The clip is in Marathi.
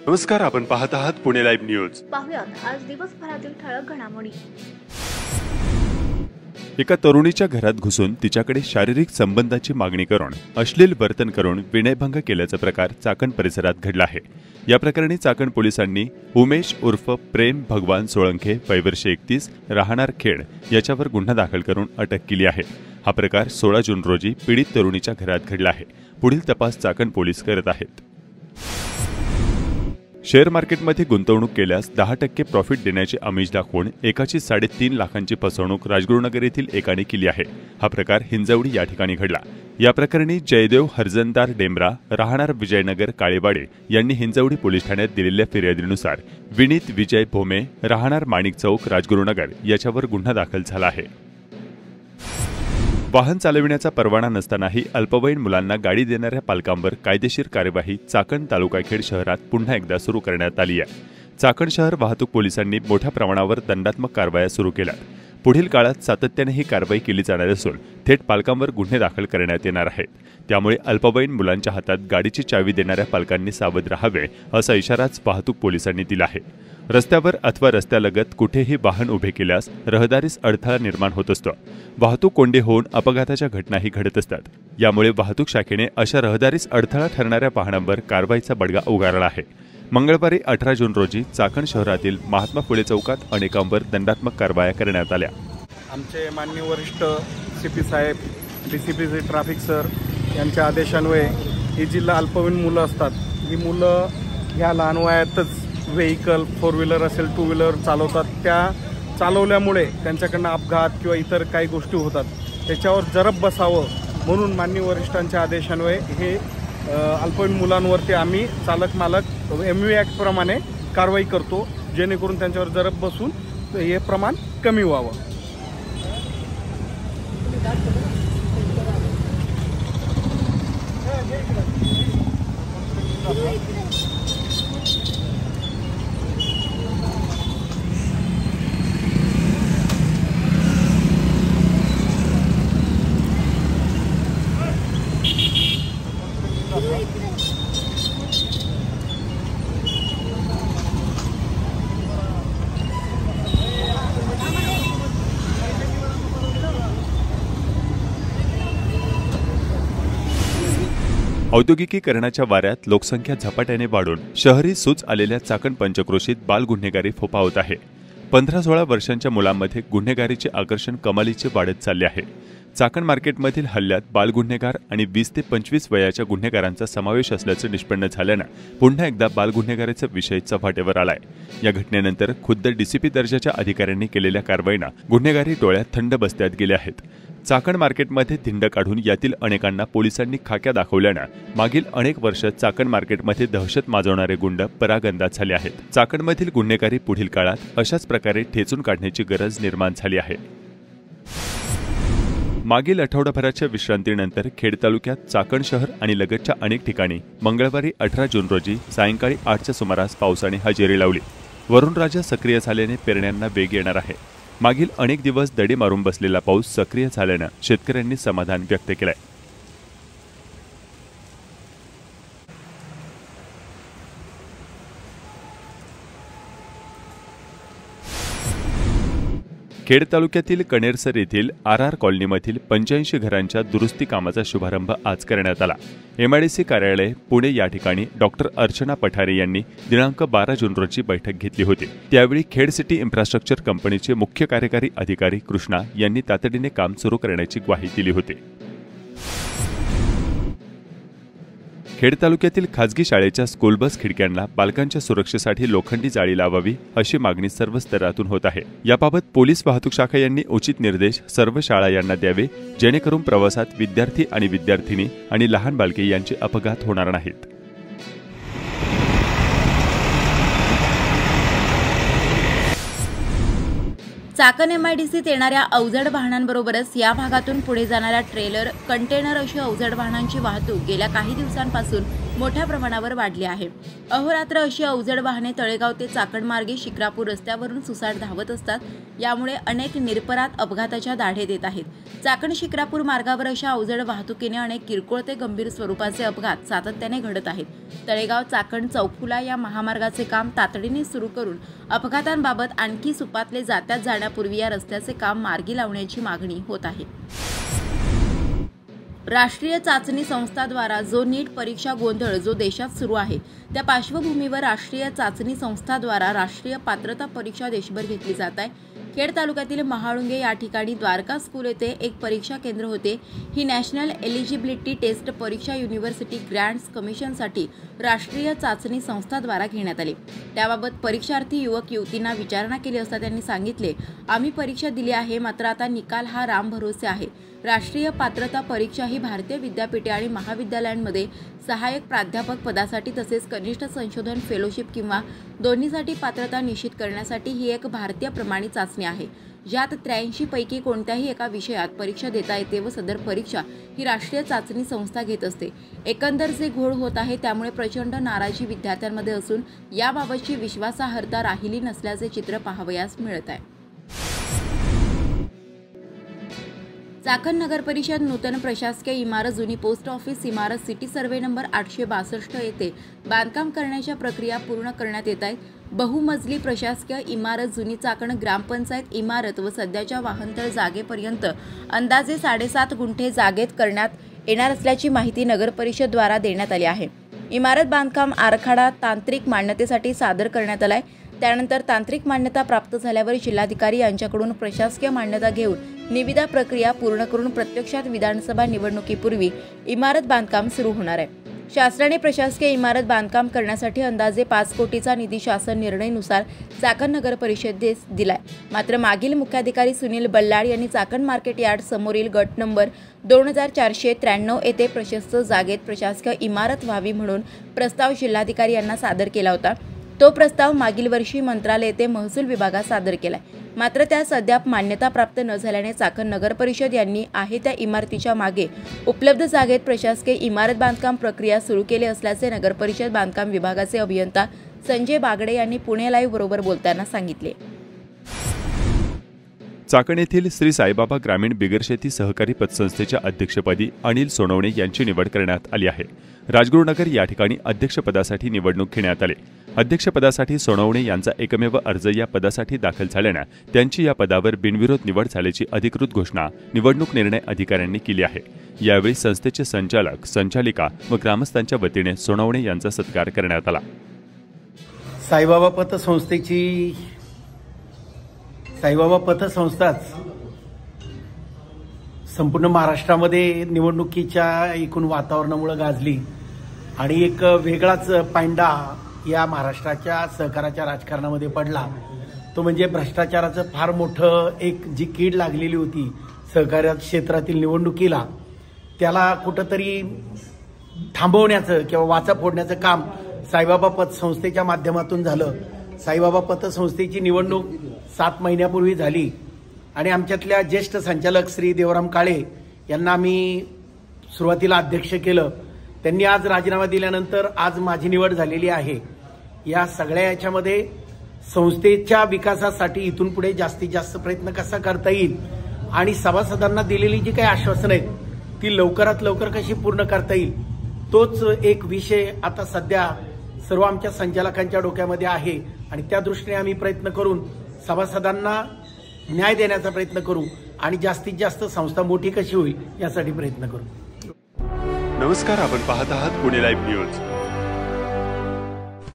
नमस्कार, आपण पाहत आहात पुणे लाईव्ह न्यूज। पाहुयात आज दिवसभरातील ठळक घडामोडी। एका तरुणीच्या घरात घुसून तिच्याकडे शारीरिक संबंधाची मागणी करून अश्लील वर्तन करून विनयभंग केल्याचा प्रकार चाकण परिसरात घडला आहे। या प्रकरणी चाकण पोलिसांनी उमेश उर्फ प्रेम भगवान सोळंके वय वर्ष 31 राहणार खेड याच्यावर गुन्हा दाखल करून अटक केली आहे। हा प्रकार 16 जून रोजी पीडित तरुणीच्या घरात घडला आहे। पुढील तपास चाकण पोलीस करत आहेत। शेअर मार्केटमध्ये गुंतवणूक केल्यास 10% प्रॉफिट देण्याचे आमिष दाखवून एकाची 3.5 लाखांची फसवणूक राजगुरुनगर येथील एकाने केली आहे। हा प्रकार हिंजवडी या ठिकाणी घडला। या प्रकरणी जयदेव हरजनदार डेमरा राहणार विजयनगर काळेवाडे यांनी हिंजवडी पोलीस ठाण्यात दिलेल्या फिर्यादीनुसार विनीत विजय भोमे राहणार माणिक चौक राजगुरुनगर याच्यावर गुन्हा दाखल झाला आहे। वाहन चालविण्याचा परवाना नसतानाही अल्पवयीन मुलांना गाडी देणाऱ्या पालकांवर कायदेशीर कार्यवाही चाकण तालुकाखेड शहरात पुन्हा एकदा सुरू करण्यात आली आहे। चाकण शहर वाहतूक पोलिसांनी मोठ्या प्रमाणावर दंडात्मक कारवाया सुरू केल्या। पुढील काळात सातत्याने ही कारवाई केली जाणार असून थेट पालकांवर गुन्हे दाखल करण्यात येणार आहेत। त्यामुळे अल्पवयीन मुलांच्या हातात गाडीची चावी देणाऱ्या पालकांनी सावध राहावे असा इशाराच वाहतूक पोलिसांनी दिला आहे। रस्त्यावर अथवा रस्त्यालगत कुठेही वाहन उभे केल्यास रहदारीस अडथळा निर्माण होत असतो। वाहतूक कोंडी होऊन अपघाताच्या घटनाही घडत असतात। यामुळे वाहतूक शाखेने अशा रहदारीस अडथळा ठरणाऱ्या वाहनांवर कारवाईचा बडगा उगारला आहे। मंगळवारी 18 जून रोजी चाकण शहरातील महात्मा फुले चौकात अनेकांवर दंडात्मक कारवाया करण्यात आल्या। आमचे माननीय वरिष्ठ सीपी साहेब, डीसीपी ट्रॅफिक सर यांच्या आदेशान्वये ही जी अल्पवयीन मुलं असतात, ही मुलं ह्या लहान वयातच व्हेकल 4 व्हीलर असेल 2 व्हीलर चालवतात। त्या चालवल्यामुळे त्यांच्याकडनं अपघात किंवा इतर काही गोष्टी होतात। त्याच्यावर जरब बसावं म्हणून माननीय वरिष्ठांच्या आदेशान्वये हे अल्पवयीन मुलांवरती आम्ही चालक मालक MV ॲक्ट प्रमाणे कारवाई करतो, जेणेकरून त्यांच्यावर जरब बसून हे प्रमाण कमी व्हावं। औद्योगिकीकरणाच्या वाऱ्यात लोकसंख्या झपाट्याने वाढून शहरी सूच आलेल्या चाकण पंचक्रोशीत बाल गुन्हेगारी फोफावत आहे। 15-16 वर्षांच्या मुलांमध्ये गुन्हेगारीचे आकर्षण कमालीचे वाढत चालले आहे। चाकण मार्केटमधील हल्ल्यात बाल गुन्हेगार आणि 20 ते 25 वयाच्या गुन्हेगारांचा समावेश असल्याचं निष्पन्न झाल्यानं पुन्हा एकदा बाल गुन्हेगारीचा विषय चव्हाट्यावर आलाय। या घटनेनंतर खुद्द डीसीपी दर्जाच्या अधिकाऱ्यांनी केलेल्या कारवाईनं गुन्हेगारी डोळ्यात थंड बसत्यात गेले आहेत। चाकण मार्केटमध्ये धिंड काढून यातील अनेकांना पोलिसांनी खाक्या दाखवल्यानं मागील अनेक वर्ष चाकण मार्केटमध्ये दहशत माजवणारे गुंड परागंदाज झाले आहेत। चाकणमधील गुन्हेगारी पुढील काळात अशाच प्रकारे ठेचून काढण्याची गरज निर्माण झाली आहे। मागील आठवडाभराच्या विश्रांतीनंतर खेड तालुक्यात चाकण शहर आणि लगतच्या अनेक ठिकाणी मंगळवारी 18 जून रोजी सायंकाळी 8च्या सुमारास पावसाने हजेरी लावली। वरुणराजा सक्रिय झाल्याने पेरण्यांना वेग येणार आहे। मागील अनेक दिवस दडी मारून बसलेला पाऊस सक्रिय झाल्याने शेतकऱ्यांनी समाधान व्यक्त केलंय। खेड तालुक्यातील कणेरसर येथील RR कॉलनीमधील 85 घरांच्या दुरुस्ती कामाचा शुभारंभ आज करण्यात आला। MIDC कार्यालय पुणे या ठिकाणी डॉक्टर अर्चना पठारे यांनी दिनांक 12 जून रोजी बैठक घेतली होती। त्यावेळी खेड सिटी इन्फ्रास्ट्रक्चर कंपनीचे मुख्य कार्यकारी अधिकारी कृष्णा यांनी तातडीने काम सुरू करण्याची ग्वाही दिली होती। खेड तालुक्यातील खाजगी शाळेच्या स्कूल बस खिडक्यांना बालकांच्या सुरक्षेसाठी लोखंडी जाळी लावावी अशी मागणी सर्व स्तरातून होत आहे। याबाबत पोलीस वाहतूक शाखा यांनी उचित निर्देश सर्व शाळा यांना द्यावे, जेणेकरून प्रवासात विद्यार्थी आणि विद्यार्थिनी आणि लहान बालके यांचे अपघात होणार नाहीत। चाकण MIDCत येणाऱ्या अवजड वाहनांबरोबरच या भागातून पुढे जाणाऱ्या ट्रेलर, कंटेनर अशी अवजड वाहनांची वाहतूक गेल्या काही दिवसांपासून मोठ्या प्रमाणावर वाढली आहे। अहोरात्र अशी अवजड वाहने तळेगाव ते चाकण मार्गे शिक्रापूर रस्त्यावरून सुसाट धावत असतात। यामुळे अनेक निरपराध अपघाताच्या दाढेत येत आहेत। चाकण शिक्रापूर मार्गावर अशा अवजड वाहतुकीने अनेक किरकोळ ते गंभीर स्वरूपाचे अपघात सातत्याने घडत आहेत। तळेगाव चाकण चौफुला या महामार्गाचे काम तातडीने सुरू करून अपघातांबाबत आणखी सुपातले जात्यात जाण्यापूर्वी या रस्त्याचे काम मार्गी लावण्याची मागणी होत आहे। राष्ट्रीय चाचणी संस्थाद्वारा जो नीट परीक्षा गोंधळ जो देशात सुरू आहे त्या पार्श्वभूमीवर राष्ट्रीय चाचणी संस्थाद्वारा राष्ट्रीय पात्रता परीक्षा देशभर घेतली जात आहे। खेड तालुक्यातील महाळुंगे या ठिकाणी द्वारका स्कूल येथे एक परीक्षा केंद्र होते। ही नॅशनल एलिजिबिलिटी टेस्ट परीक्षा युनिव्हर्सिटी ग्रँट्स कमिशनसाठी राष्ट्रीय चाचणी संस्थाद्वारा घेण्यात आली। त्याबाबत परीक्षार्थी युवक युवतींना विचारणा केली असता त्यांनी सांगितले, आम्ही परीक्षा दिली आहे, मात्र आता निकाल हा राम भरोसे आहे। राष्ट्रीय पात्रता परीक्षा ही भारतीय विद्यापीठे आणि महाविद्यालयांमध्ये सहाय्यक प्राध्यापक पदासाठी तसेच कनिष्ठ संशोधन फेलोशिप किंवा दोन्हीसाठी पात्रता निश्चित करण्यासाठी ही एक भारतीय प्रमाणित चाचणी आहे, ज्यात 83 पैकी कोणत्याही एका विषयात परीक्षा देता येते व सदर परीक्षा ही राष्ट्रीय चाचणी संस्था घेत असते। एकंदर जे घोळ होत आहे त्यामुळे प्रचंड नाराजी विद्यार्थ्यांमध्ये असून याबाबतची विश्वासार्हता राहिली नसल्याचे चित्र पाहावयास मिळत आहे। चाकण नगर परिषद नूतन प्रशासकीय इमारत जुनी पोस्ट ऑफिस इमारत सिटी सर्वे नंबर 862 येथे बांधकाम करण्याच्या प्रक्रिया पूर्ण करण्यात येत आहेत। बहुमजली प्रशासकीय इमारत जुनी चाकण ग्रामपंचायत इमारत व सध्याच्या वाहनतळ जागेपर्यंत अंदाजे 7.5 गुंठे जागेत करण्यात येणार असल्याची माहिती नगर परिषद द्वारा देण्यात आली आहे। इमारत बांधकाम आराखडा तांत्रिक मान्यतेसाठी सादर करण्यात आलाय। त्यानंतर तांत्रिक मान्यता प्राप्त झाल्यावर जिल्हाधिकारी यांच्याकडून प्रशासकीय मान्यता घेऊन निविदा प्रक्रिया पूर्ण करून प्रत्यक्षात विधानसभा निवडणुकीपूर्वी इमारत बांधकाम सुरू होणार आहे। शासनाने प्रशासकीय इमारत बांधकाम करण्यासाठी अंदाजे 5 कोटीचा निधी शासन निर्णयानुसार चाकण नगर परिषदेस दिलाय। मात्र मागील मुख्याधिकारी सुनील बल्लाड यांनी चाकण मार्केट यार्ड समोरील गट नंबर 2493 येथे प्रशस्त जागेत प्रशासकीय इमारत व्हावी म्हणून प्रस्ताव जिल्हाधिकारी यांना सादर केला होता। तो प्रस्ताव मागील वर्षी मंत्रालय ते महसूल विभागात सादर केलाय। मात्र त्यास अद्याप मान्यता प्राप्त न झाल्याने चाकण नगर परिषद यांनी आहे त्या इमारतीच्या मागे उपलब्ध जागेत प्रशासकीय इमारत बांधकाम प्रक्रिया सुरू केली असल्याचे नगर परिषद बांधकाम विभागाचे अभियंता संजय बागडे यांनी पुणे लाईव्ह बरोबर बोलताना सांगितले। चाकण येथील श्री साईबाबा ग्रामीण बिगर शेती सहकारी पतसंस्थेच्या अध्यक्षपदी अनिल सोनवणे यांची निवड करण्यात आली आहे। राजगुरुनगर या ठिकाणी अध्यक्षपदासाठी निवडणूक घेण्यात आली। अध्यक्षपदासाठी सोनवणे यांचा एकमेव अर्ज या पदासाठी दाखल झाल्याने त्यांची या पदावर बिनविरोध निवड झाल्याची अधिकृत घोषणा निवडणूक निर्णय अधिकाऱ्यांनी केली आहे। यावेळी संस्थेचे संचालक संचालिका व ग्रामस्थांच्या वतीने सोनवणे यांचा सत्कार करण्यात आला। साईबाबा पतसंस्थाच संपूर्ण महाराष्ट्रामध्ये निवडणुकीच्या एकूण वातावरणामुळे गाजली आणि एक वेगळाच पायंडा या महाराष्ट्राच्या सहकाराच्या राजकारणामध्ये पडला। तो म्हणजे भ्रष्टाचाराचं फार मोठं एक जी कीड लागलेली होती सहकार्य क्षेत्रातील निवडणुकीला, त्याला कुठंतरी थांबवण्याचं किंवा वाचा फोडण्याचं काम साईबाबा पतसंस्थेच्या माध्यमातून झालं। साईबाबा पतसंस्थेची निवडणूक 7 महिन्यापूर्वी झाली आणि आमच्यातल्या ज्येष्ठ संचालक श्री देवराम काळे यांना आम्ही सुरुवातीला अध्यक्ष केलं। त्यांनी आज राजीनामा दिल्यानंतर आज माझी निवड झालेली आहे। या सगळ्या याच्यामध्ये संस्थेच्या विकासासाठी इथून पुढे जास्तीत जास्त प्रयत्न कसा करता येईल आणि सभासदांना दिलेली जी काही आश्वासनं आहेत ती लवकरात लवकर कशी पूर्ण करता येईल, तोच एक विषय आता सध्या सर्व आमच्या संचालकांच्या डोक्यामध्ये आहे आणि त्या दृष्टीने आम्ही प्रयत्न करून सभासदांना न्याय देण्याचा प्रयत्न करू आणि जास्तीत जास्त संस्था मोठी कशी होईल यासाठी प्रयत्न करू। नमस्कार, आपण पाहत आहात पुणे लाईव्ह न्यूज।